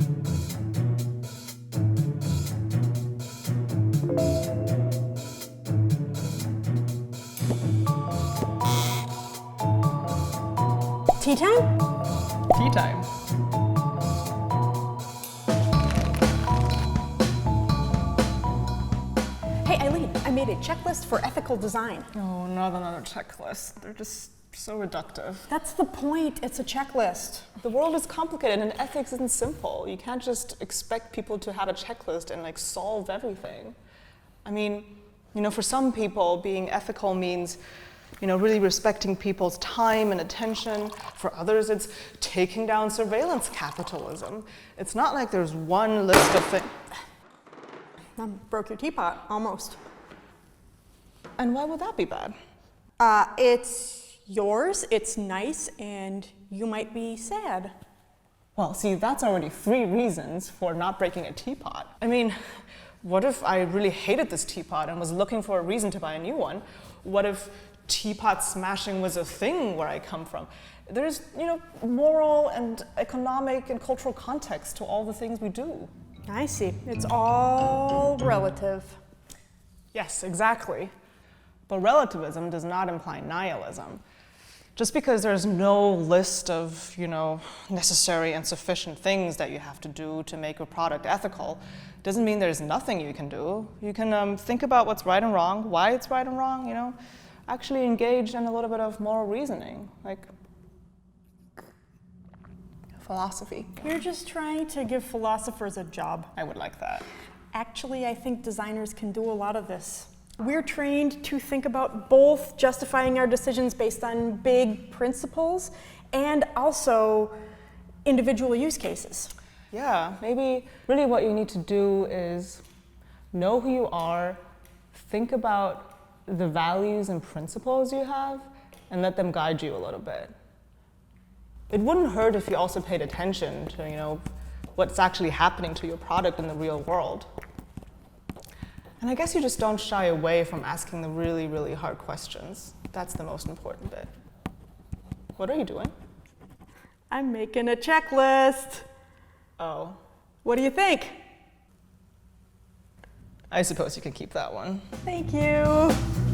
Tea time? Tea time. Hey Eileen, I made a checklist for ethical design. Oh, not another checklist. They're just so reductive. That's the point, it's a checklist. The world is complicated and ethics isn't simple. You can't just expect people to have a checklist and like solve everything. I mean, for some people, being ethical means really respecting people's time and attention. For others, it's taking down surveillance capitalism. It's not like there's one list of things. Broke your teapot, almost. And why would that be bad? It's yours, it's nice, and you might be sad. Well, see, that's already 3 reasons for not breaking a teapot. I mean, what if I really hated this teapot and was looking for a reason to buy a new one? What if teapot smashing was a thing where I come from? There's, moral and economic and cultural context to all the things we do. I see. It's all relative. Yes, exactly. But relativism does not imply nihilism. Just because there's no list of, necessary and sufficient things that you have to do to make a product ethical, doesn't mean there's nothing you can do. You can think about what's right and wrong, why it's right and wrong, actually engage in a little bit of moral reasoning, like philosophy. You're just trying to give philosophers a job. I would like that. Actually, I think designers can do a lot of this. We're trained to think about both justifying our decisions based on big principles and also individual use cases. Yeah, maybe really what you need to do is know who you are, think about the values and principles you have, and let them guide you a little bit. It wouldn't hurt if you also paid attention to, what's actually happening to your product in the real world. And I guess you just don't shy away from asking the really, really hard questions. That's the most important bit. What are you doing? I'm making a checklist. Oh. What do you think? I suppose you can keep that one. Thank you.